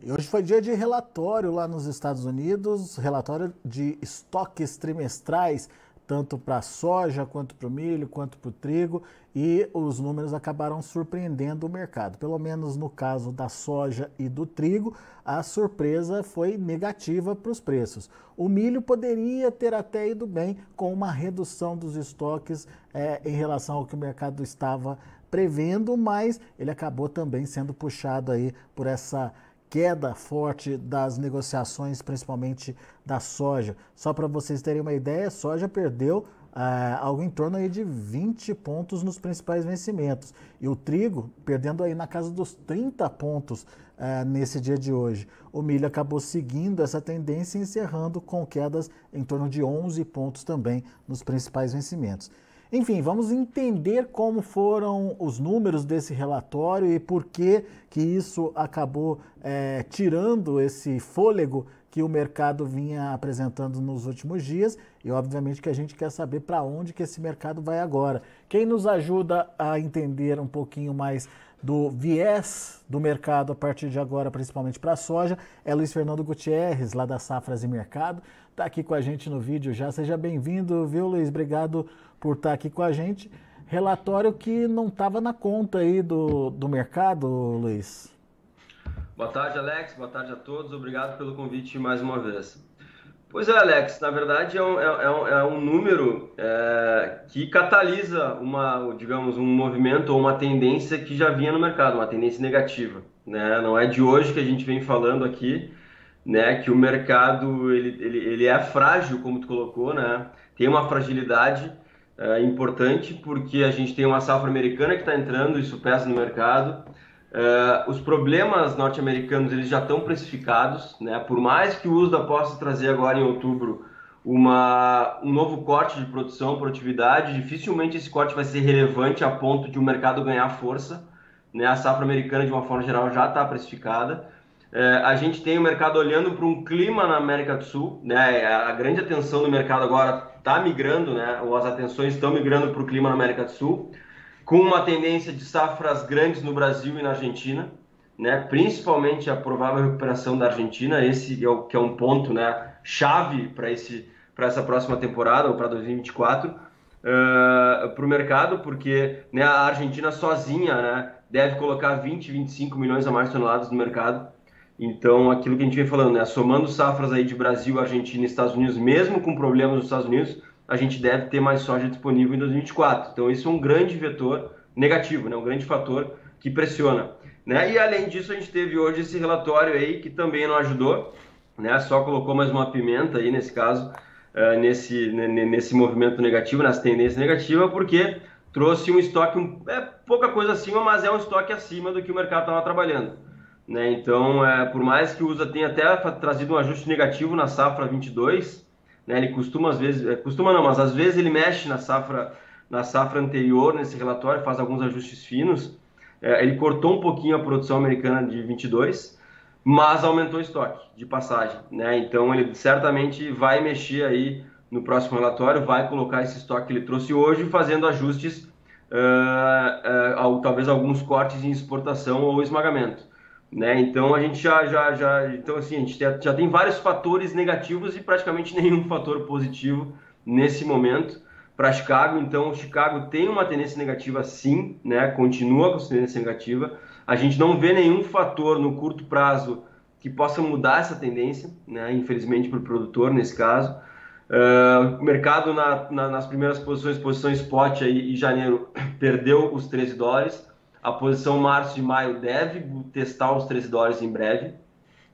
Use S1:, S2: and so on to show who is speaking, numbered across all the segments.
S1: E hoje foi dia de relatório lá nos Estados Unidos, relatório de estoques trimestrais, tanto para a soja, quanto para o milho, quanto para o trigo, e os números acabaram surpreendendo o mercado. Pelo menos no caso da soja e do trigo, a surpresa foi negativa para os preços. O milho poderia ter até ido bem com uma redução dos estoques em relação ao que o mercado estava prevendo, mas ele acabou também sendo puxado aí por essa queda forte das negociações, principalmente da soja. Só para vocês terem uma ideia, a soja perdeu algo em torno aí de 20 pontos nos principais vencimentos. E o trigo perdendo aí na casa dos 30 pontos nesse dia de hoje. O milho acabou seguindo essa tendência, encerrando com quedas em torno de 11 pontos também nos principais vencimentos. Enfim, vamos entender como foram os números desse relatório e por que isso acabou tirando esse fôlego que o mercado vinha apresentando nos últimos dias e obviamente que a gente quer saber para onde que esse mercado vai agora. Quem nos ajuda a entender um pouquinho mais do viés do mercado a partir de agora, principalmente para a soja, é Luiz Fernando Gutierrez, lá da Safras e Mercado. Está aqui com a gente no vídeo já. Seja bem-vindo, viu, Luiz? Obrigado por estar aqui com a gente. Relatório que não estava na conta aí do mercado, Luiz.
S2: Boa tarde, Alex. Boa tarde a todos. Obrigado pelo convite mais uma vez. Pois é, Alex, na verdade é um número que catalisa digamos, um movimento ou uma tendência que já vinha no mercado, uma tendência negativa, né? Não é de hoje que a gente vem falando aqui, né, que o mercado ele é frágil, como tu colocou, né? Tem uma fragilidade importante porque a gente tem uma safra americana que está entrando, isso pesa no mercado. Os problemas norte-americanos eles já estão precificados, né? Por mais que o USDA possa trazer agora em outubro um novo corte de produtividade, dificilmente esse corte vai ser relevante a ponto de o mercado ganhar força, né? A safra americana, de uma forma geral, já está precificada. A gente tem o mercado olhando para um clima na América do Sul, né? A grande atenção do mercado agora está migrando, né? Ou as atenções estão migrando para o clima na América do Sul, com uma tendência de safras grandes no Brasil e na Argentina, né? Principalmente a provável recuperação da Argentina, esse que é um ponto, né, chave para essa próxima temporada, ou para 2024, para o mercado, porque, né, a Argentina sozinha, né, deve colocar 25 milhões a mais de toneladas no mercado. Então, aquilo que a gente vem falando, né, somando safras aí de Brasil, Argentina e Estados Unidos, mesmo com problemas nos Estados Unidos, a gente deve ter mais soja disponível em 2024. Então, isso é um grande vetor negativo, né? Um grande fator que pressiona, né? E, além disso, a gente teve hoje esse relatório aí que também não ajudou, né? Só colocou mais uma pimenta aí, nesse caso, nesse movimento negativo, nessa tendência negativa, porque trouxe um estoque, pouca coisa acima, mas é um estoque acima do que o mercado estava trabalhando, né? Então, por mais que o USA tenha até trazido um ajuste negativo na safra 22, né, ele costuma às vezes, mas às vezes ele mexe na safra anterior, nesse relatório, faz alguns ajustes finos. Ele cortou um pouquinho a produção americana de 22, mas aumentou o estoque de passagem, né? Então ele certamente vai mexer aí no próximo relatório, vai colocar esse estoque que ele trouxe hoje, fazendo ajustes, talvez alguns cortes em exportação ou esmagamento, né? Então a gente então assim, a gente já tem vários fatores negativos e praticamente nenhum fator positivo nesse momento para Chicago. Então Chicago tem uma tendência negativa, sim, né? Continua com essa tendência negativa. A gente não vê nenhum fator no curto prazo que possa mudar essa tendência, né? Infelizmente para o produtor nesse caso. O mercado nas primeiras posição spot aí, em janeiro perdeu os $13. A posição março e maio deve testar os $13 em breve.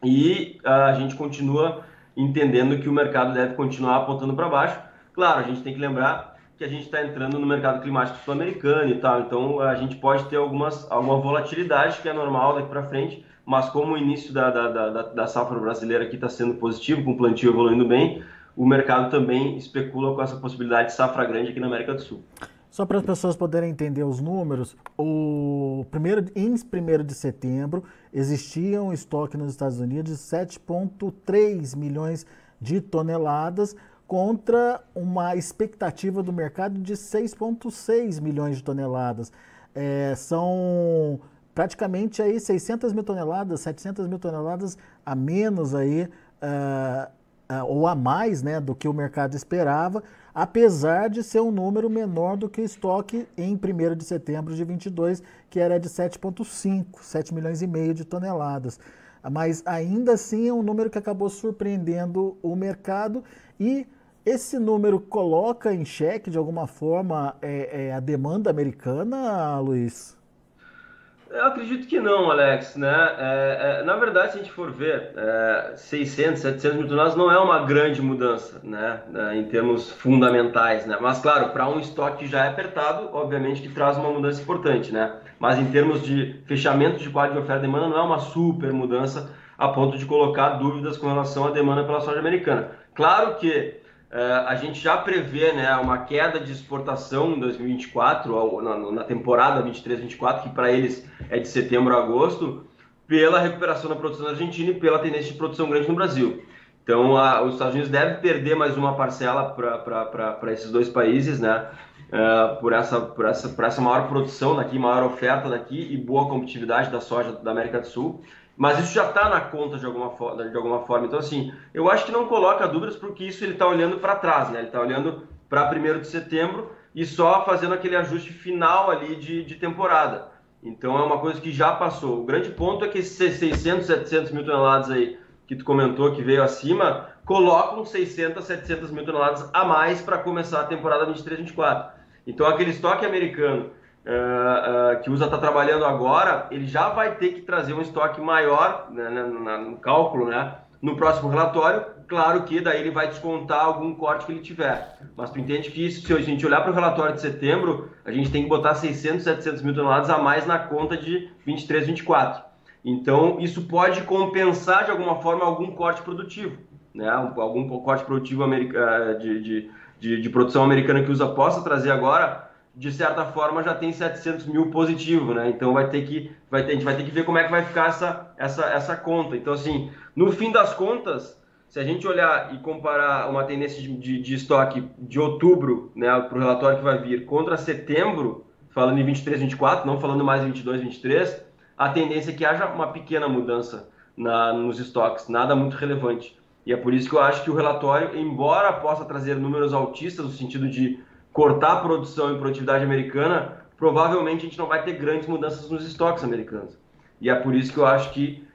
S2: E a gente continua entendendo que o mercado deve continuar apontando para baixo. Claro, a gente tem que lembrar que a gente está entrando no mercado climático sul-americano e tal. Então a gente pode ter alguma volatilidade, que é normal daqui para frente. Mas como o início da safra brasileira aqui está sendo positivo, com o plantio evoluindo bem, o mercado também especula com essa possibilidade de safra grande aqui na América do Sul.
S1: Só para as pessoas poderem entender os números, em 1º de setembro existia um estoque nos Estados Unidos de 7,3 milhões de toneladas contra uma expectativa do mercado de 6,6 milhões de toneladas. São praticamente aí 600 mil toneladas, 700 mil toneladas a menos aí, ou a mais, né, do que o mercado esperava, apesar de ser um número menor do que o estoque em 1º de setembro de 22, que era de 7,5, 7 milhões e meio de toneladas. Mas ainda assim é um número que acabou surpreendendo o mercado, e esse número coloca em xeque, de alguma forma, a demanda americana, Luiz?
S2: Eu acredito que não, Alex, né? Na verdade, se a gente for ver, 600, 700 mil toneladas não é uma grande mudança, né? Em termos fundamentais, né? Mas, claro, para um estoque que já é apertado, obviamente que traz uma mudança importante, né? Mas em termos de fechamento de quadro de oferta e demanda, não é uma super mudança a ponto de colocar dúvidas com relação à demanda pela soja americana. Claro que a gente já prevê, né, uma queda de exportação em 2024, na temporada 23-24, que para eles é de setembro a agosto, pela recuperação da produção na Argentina e pela tendência de produção grande no Brasil. Então, os Estados Unidos devem perder mais uma parcela para esses dois países, né, por essa maior produção daqui, maior oferta daqui e boa competitividade da soja da América do Sul. Mas isso já está na conta de alguma forma. Então, assim, eu acho que não coloca dúvidas, porque isso ele está olhando para trás, né? Ele está olhando para 1º de setembro e só fazendo aquele ajuste final ali de temporada. Então, é uma coisa que já passou. O grande ponto é que esses 600, 700 mil toneladas aí que tu comentou que veio acima, colocam 600, 700 mil toneladas a mais para começar a temporada 23-24. Então, aquele estoque americano que o USA está trabalhando agora, ele já vai ter que trazer um estoque maior, né, no cálculo, né, no próximo relatório. Claro que daí ele vai descontar algum corte que ele tiver. Mas tu entende que isso, se a gente olhar para o relatório de setembro, a gente tem que botar 600, 700 mil toneladas a mais na conta de 23, 24. Então, isso pode compensar de alguma forma algum corte produtivo, né, algum corte produtivo de produção americana que o USA possa trazer agora. De certa forma já tem 700 mil positivo, né? Então a gente vai ter que ver como é que vai ficar essa conta. Então, assim, no fim das contas, se a gente olhar e comparar uma tendência de estoque de outubro, né, para o relatório que vai vir, contra setembro, falando em 23, 24, não falando mais em 22, 23, a tendência é que haja uma pequena mudança nos estoques, nada muito relevante. E é por isso que eu acho que o relatório, embora possa trazer números altistas no sentido de cortar a produção e produtividade americana, provavelmente a gente não vai ter grandes mudanças nos estoques americanos. E é por isso que eu acho que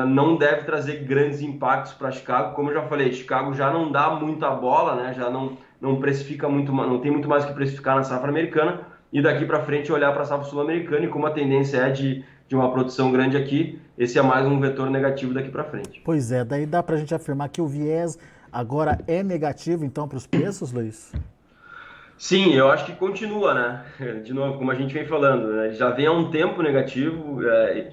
S2: não deve trazer grandes impactos para Chicago. Como eu já falei, Chicago já não dá muita bola, né? Já não precifica muito, não tem muito mais o que precificar na safra americana, e daqui para frente olhar para a safra sul-americana, e como a tendência é de uma produção grande aqui, esse é mais um vetor negativo daqui para frente.
S1: Pois é, daí dá para a gente afirmar que o viés agora é negativo, então, para os preços, Luiz?
S2: Sim, eu acho que continua, né? De novo, como a gente vem falando, né? Já vem há um tempo negativo,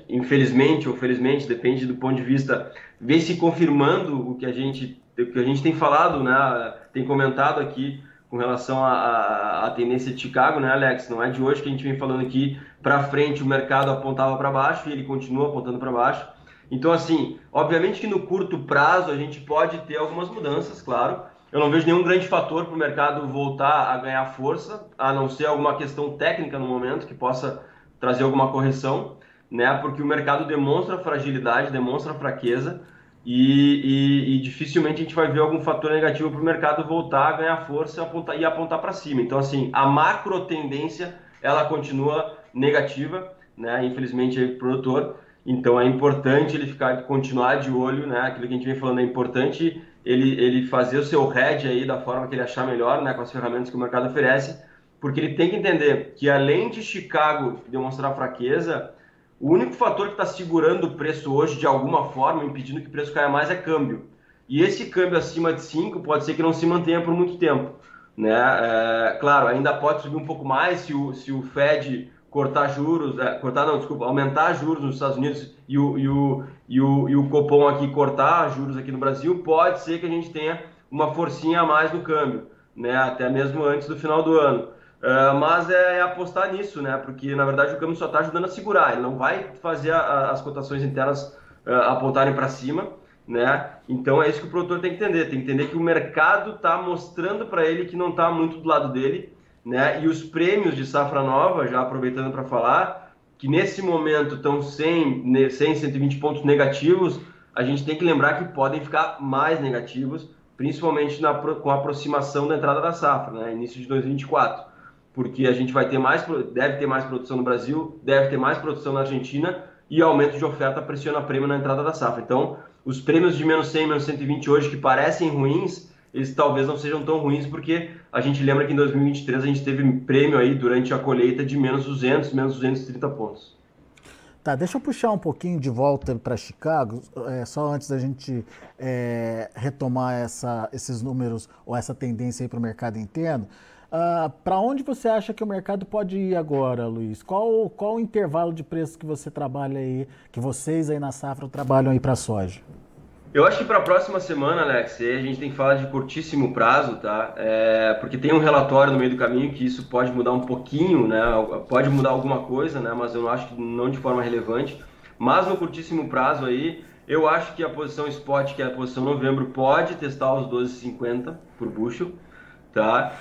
S2: infelizmente ou felizmente, depende do ponto de vista, vem se confirmando o que a gente tem falado, né? Tem comentado aqui com relação à tendência de Chicago, né, Alex? Não é de hoje que a gente vem falando aqui, para frente o mercado apontava para baixo e ele continua apontando para baixo. Então, assim, obviamente que no curto prazo a gente pode ter algumas mudanças, claro. Eu não vejo nenhum grande fator para o mercado voltar a ganhar força, a não ser alguma questão técnica no momento que possa trazer alguma correção, né? Porque o mercado demonstra fragilidade, demonstra fraqueza e dificilmente a gente vai ver algum fator negativo para o mercado voltar a ganhar força e apontar para cima. Então, assim, a macro tendência ela continua negativa, né? Infelizmente, aí, para o produtor. Então, é importante ele continuar de olho, né? Aquilo que a gente vem falando é importante. Ele fazer o seu hedge aí da forma que ele achar melhor, né, com as ferramentas que o mercado oferece, porque ele tem que entender que além de Chicago demonstrar fraqueza, o único fator que está segurando o preço hoje de alguma forma, impedindo que o preço caia mais, é câmbio. E esse câmbio acima de 5 pode ser que não se mantenha por muito tempo, né? Claro, ainda pode subir um pouco mais se o Fed cortar juros, aumentar juros nos Estados Unidos e o Copom aqui cortar juros aqui no Brasil, pode ser que a gente tenha uma forcinha a mais no câmbio, né? Até mesmo antes do final do ano. Mas é apostar nisso, né? Porque na verdade o câmbio só está ajudando a segurar, ele não vai fazer as cotações internas apontarem para cima, né? Então é isso que o produtor tem que entender que o mercado está mostrando para ele que não está muito do lado dele, né? E os prêmios de safra nova, já aproveitando para falar, que nesse momento estão 120 pontos negativos, a gente tem que lembrar que podem ficar mais negativos, principalmente com a aproximação da entrada da safra, né, início de 2024, porque a gente deve ter mais produção no Brasil, deve ter mais produção na Argentina, e aumento de oferta pressiona prêmio na entrada da safra. Então, os prêmios de menos 100, menos 120 hoje, que parecem ruins, eles talvez não sejam tão ruins, porque a gente lembra que em 2023 a gente teve prêmio aí durante a colheita de menos 200, menos 230 pontos.
S1: Tá, deixa eu puxar um pouquinho de volta para Chicago, só antes da gente retomar esses números ou essa tendência aí para o mercado interno. Para onde você acha que o mercado pode ir agora, Luiz? Qual o intervalo de preço que você trabalha aí, que vocês aí na safra trabalham aí para a soja?
S2: Eu acho que para a próxima semana, Alex, a gente tem que falar de curtíssimo prazo, tá? Porque tem um relatório no meio do caminho que isso pode mudar um pouquinho, né? Pode mudar alguma coisa, né? Mas eu não acho que não de forma relevante. Mas no curtíssimo prazo aí, eu acho que a posição spot, que é a posição novembro, pode testar os 12,50 por bushel, tá?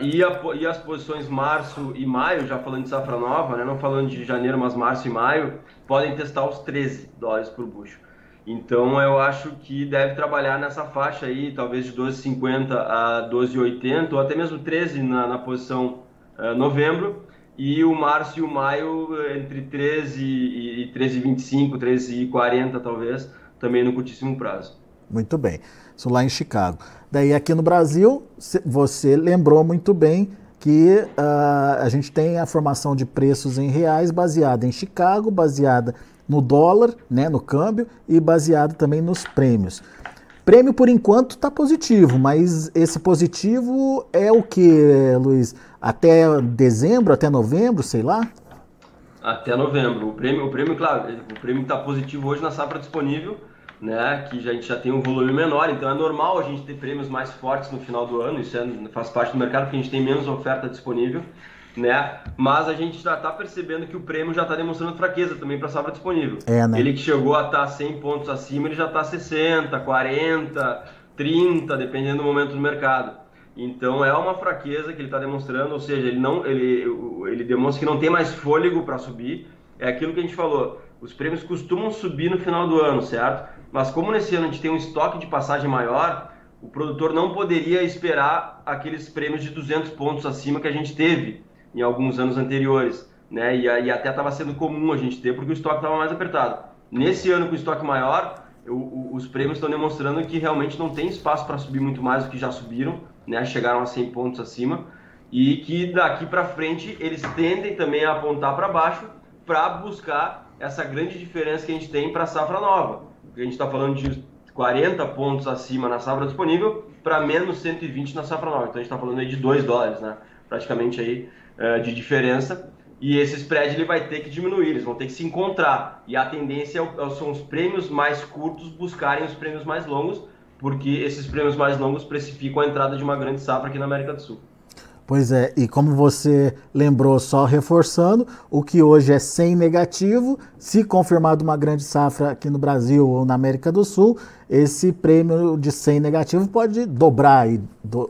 S2: E as posições março e maio, já falando de safra nova, né? Não falando de janeiro, mas março e maio, podem testar os $13 por bushel. Então eu acho que deve trabalhar nessa faixa aí, talvez de 12,50 a 12,80, ou até mesmo 13 na posição novembro, e o março e o maio entre 13 e 13,25, 13,40 talvez, também no curtíssimo prazo.
S1: Muito bem, isso lá em Chicago. Daí aqui no Brasil, você lembrou muito bem que a gente tem a formação de preços em reais baseada em Chicago, baseada no dólar, né, no câmbio, e baseado também nos prêmios. Prêmio, por enquanto, está positivo, mas esse positivo é o que, Luiz? Até dezembro, até novembro, sei lá?
S2: Até novembro. O prêmio, claro, o prêmio está positivo hoje na safra disponível, né, que a gente já tem um volume menor, então é normal a gente ter prêmios mais fortes no final do ano, isso faz parte do mercado, porque a gente tem menos oferta disponível, né? Mas a gente já está percebendo que o prêmio já está demonstrando fraqueza também para a safra disponível.
S1: Né?
S2: Ele que chegou a estar 100 pontos acima, ele já está 60, 40, 30, dependendo do momento do mercado. Então é uma fraqueza que ele está demonstrando, ou seja, ele demonstra que não tem mais fôlego para subir. É aquilo que a gente falou, os prêmios costumam subir no final do ano, certo? Mas como nesse ano a gente tem um estoque de passagem maior, o produtor não poderia esperar aqueles prêmios de 200 pontos acima que a gente teve em alguns anos anteriores, né? E até estava sendo comum a gente ter, porque o estoque estava mais apertado. Nesse ano com o estoque maior, os prêmios estão demonstrando que realmente não tem espaço para subir muito mais do que já subiram, né? Chegaram a 100 pontos acima, e que daqui para frente eles tendem também a apontar para baixo para buscar essa grande diferença que a gente tem para a safra nova. Porque a gente está falando de 40 pontos acima na safra disponível para menos 120 na safra nova. Então a gente está falando aí de $2, né? Praticamente aí de diferença, e esse spread ele vai ter que diminuir, eles vão ter que se encontrar, e a tendência são os prêmios mais curtos buscarem os prêmios mais longos, porque esses prêmios mais longos precificam a entrada de uma grande safra aqui na América do Sul.
S1: Pois é, e como você lembrou, só reforçando, o que hoje é 100 negativo, se confirmado uma grande safra aqui no Brasil ou na América do Sul, esse prêmio de 100 negativo pode dobrar aí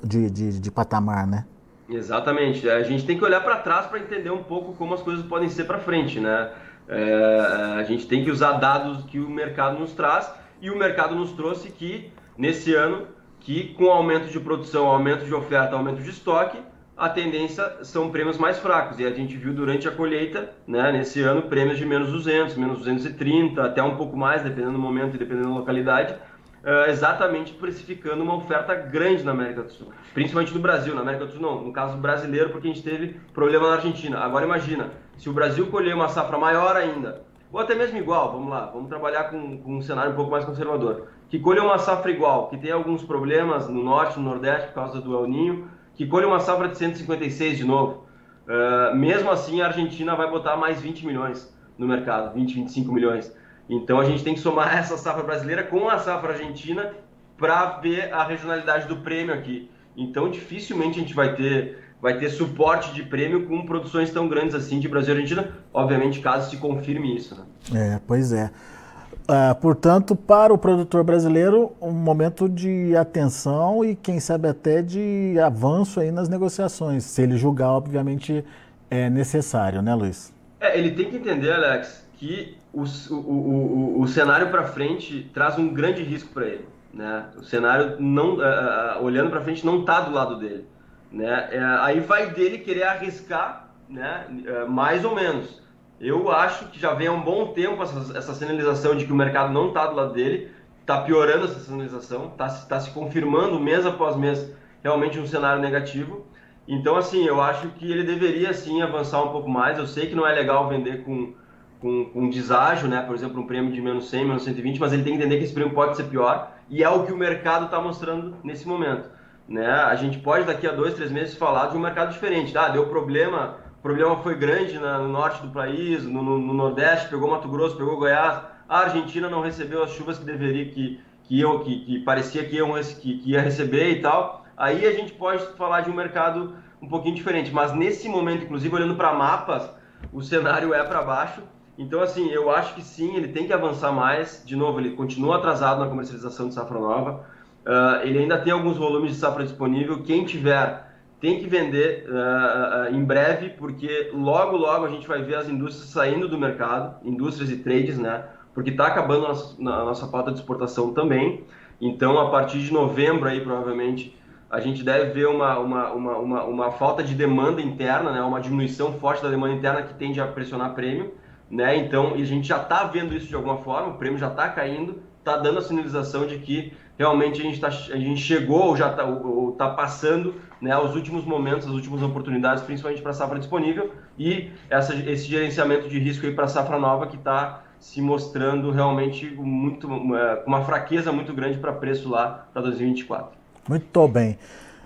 S1: de patamar, né?
S2: Exatamente, a gente tem que olhar para trás para entender um pouco como as coisas podem ser para frente, né? A gente tem que usar dados que o mercado nos traz, e o mercado nos trouxe que, nesse ano, que com aumento de produção, aumento de oferta, aumento de estoque, a tendência são prêmios mais fracos, e a gente viu durante a colheita, né, nesse ano, prêmios de menos 200, menos 230, até um pouco mais, dependendo do momento e dependendo da localidade, exatamente precificando uma oferta grande na América do Sul, principalmente no Brasil. Na América do Sul não, no caso brasileiro, porque a gente teve problema na Argentina. Agora imagina, se o Brasil colher uma safra maior ainda, ou até mesmo igual, vamos lá, vamos trabalhar com um cenário um pouco mais conservador, que colha uma safra igual, que tem alguns problemas no norte, no nordeste, por causa do El Niño, que colha uma safra de 156 de novo, mesmo assim a Argentina vai botar mais 20 milhões no mercado, 20, 25 milhões. Então a gente tem que somar essa safra brasileira com a safra argentina para ver a regionalidade do prêmio aqui. Então dificilmente a gente vai ter suporte de prêmio com produções tão grandes assim de Brasil e Argentina, obviamente caso se confirme isso, né?
S1: Pois é. Portanto, para o produtor brasileiro, um momento de atenção e quem sabe até de avanço aí nas negociações, se ele julgar, obviamente, é necessário, né, Luiz?
S2: Ele tem que entender, Alex, que o cenário para frente traz um grande risco para ele, né? O cenário não, olhando para frente não está do lado dele, né? Aí vai dele querer arriscar, né? Mais ou menos. Eu acho que já vem há um bom tempo essa sinalização de que o mercado não está do lado dele, está piorando essa sinalização, está se confirmando mês após mês realmente um cenário negativo. Então, assim, eu acho que ele deveria, sim, avançar um pouco mais. Eu sei que não é legal vender com deságio, né? Por exemplo, um prêmio de menos 100, menos 120, mas ele tem que entender que esse prêmio pode ser pior e é o que o mercado está mostrando nesse momento, né? A gente pode, daqui a 2, 3 meses, falar de um mercado diferente. Deu problema, o problema foi grande no norte do país, no Nordeste, pegou Mato Grosso, pegou Goiás. A Argentina não recebeu as chuvas que deveria, que parecia que ia receber e tal. Aí a gente pode falar de um mercado um pouquinho diferente, mas nesse momento, inclusive olhando para mapas, o cenário é para baixo. Então, assim, eu acho que sim, ele tem que avançar mais. De novo, ele continua atrasado na comercialização de safra nova. Ele ainda tem alguns volumes de safra disponível. Quem tiver tem que vender em breve, porque logo, logo a gente vai ver as indústrias saindo do mercado, indústrias e trades, né? Porque está acabando a nossa pauta de exportação também. Então, a partir de novembro, aí, provavelmente, a gente deve ver uma falta de demanda interna, né? Uma diminuição forte da demanda interna que tende a pressionar prêmio, né? Então, e a gente já está vendo isso de alguma forma, o prêmio já está caindo, está dando a sinalização de que realmente a gente chegou ou já está passando, né, os últimos momentos, as últimas oportunidades, principalmente para a safra disponível, e esse gerenciamento de risco para a safra nova que está se mostrando realmente com uma fraqueza muito grande para preço lá para 2024.
S1: Muito bem.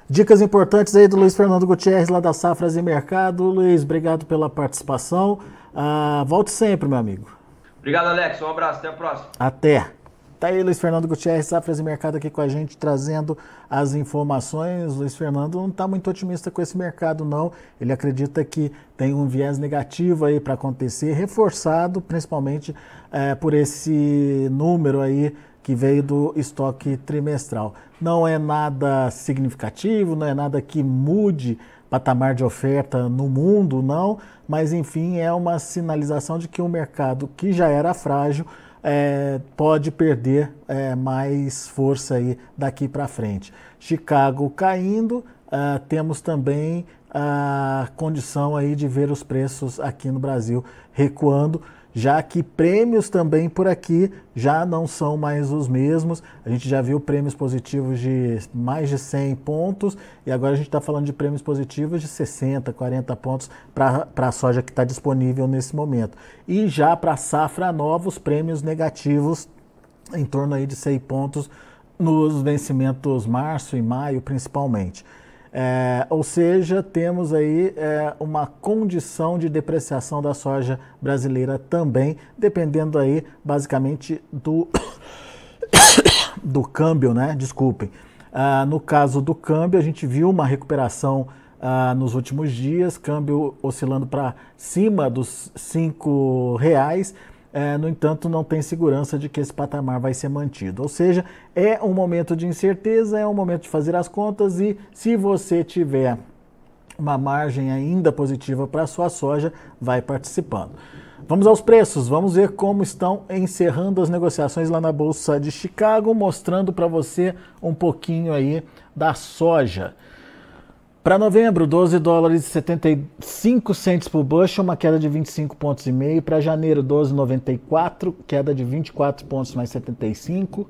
S1: Dicas importantes aí do Luiz Fernando Gutierrez, lá da Safras e Mercado. Luiz, obrigado pela participação. Volte sempre, meu amigo.
S2: Obrigado, Alex. Um abraço. Até a próxima.
S1: Até. Tá aí Luiz Fernando Gutierrez, Safras e Mercado, aqui com a gente, trazendo as informações. Luiz Fernando não está muito otimista com esse mercado, não. Ele acredita que tem um viés negativo aí para acontecer, reforçado principalmente por esse número aí que veio do estoque trimestral. Não é nada significativo, não é nada que mude patamar de oferta no mundo, não, mas enfim, é uma sinalização de que o mercado que já era frágil pode perder mais força aí daqui para frente. Chicago caindo, temos também a condição aí de ver os preços aqui no Brasil recuando, já que prêmios também por aqui já não são mais os mesmos. A gente já viu prêmios positivos de mais de 100 pontos e agora a gente está falando de prêmios positivos de 60, 40 pontos para a soja que está disponível nesse momento. E já para a safra nova, os prêmios negativos em torno aí de 100 pontos nos vencimentos março e maio principalmente. Ou seja, temos aí uma condição de depreciação da soja brasileira também, dependendo aí basicamente do câmbio, né? Desculpem. No caso do câmbio, a gente viu uma recuperação nos últimos dias, câmbio oscilando para cima dos R$5. No entanto, não tem segurança de que esse patamar vai ser mantido. Ou seja, é um momento de incerteza, é um momento de fazer as contas e se você tiver uma margem ainda positiva para a sua soja, vai participando. Vamos aos preços, vamos ver como estão encerrando as negociações lá na Bolsa de Chicago, mostrando para você um pouquinho aí da soja. Para novembro, $12,75 por bushel, uma queda de 25,5 pontos. Para janeiro, $12,94, queda de 24 pontos mais 75.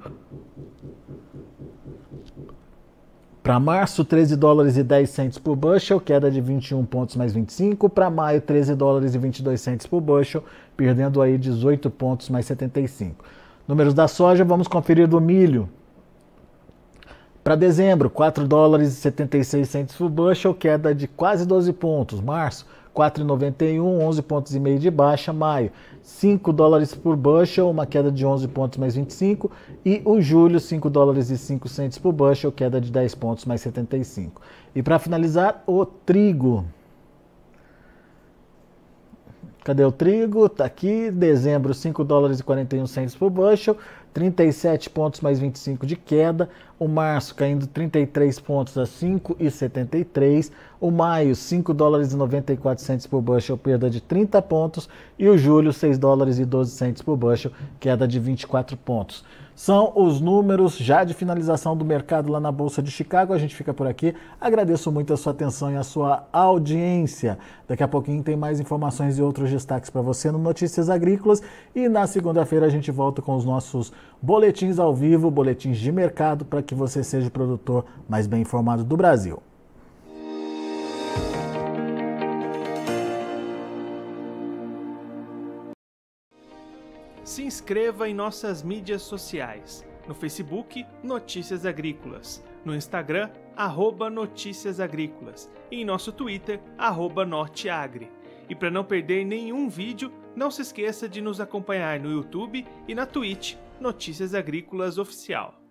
S1: Para março, $13,10 por bushel, queda de 21 pontos mais 25. Para maio, $13,22 por bushel, perdendo aí 18 pontos mais 75. Números da soja, vamos conferir do milho. Para dezembro, $4,76 por bushel, queda de quase 12 pontos. Março, $4,91, 11,5 pontos de baixa. Maio, $5 por bushel, uma queda de 11 pontos mais 25. E o julho, $5,05 por bushel, queda de 10 pontos mais 75. E para finalizar, o trigo. Cadê o trigo? Tá aqui, dezembro, 5 dólares e 41 cents por bushel, 37 pontos mais 25 de queda. O março caindo 33 pontos a 5,73. O maio, 5 dólares e 94 cents por bushel, perda de 30 pontos. E o julho, 6 dólares e 12 cents por bushel, queda de 24 pontos. São os números já de finalização do mercado lá na Bolsa de Chicago. A gente fica por aqui. Agradeço muito a sua atenção e a sua audiência. Daqui a pouquinho tem mais informações e outros destaques para você no Notícias Agrícolas. E na segunda-feira a gente volta com os nossos boletins ao vivo, boletins de mercado, para que você seja o produtor mais bem informado do Brasil.
S3: Se inscreva em nossas mídias sociais. No Facebook, Notícias Agrícolas. No Instagram, @Notícias Agrícolas. E em nosso Twitter, @Norteagri. E para não perder nenhum vídeo, não se esqueça de nos acompanhar no YouTube e na Twitch, Notícias Agrícolas Oficial.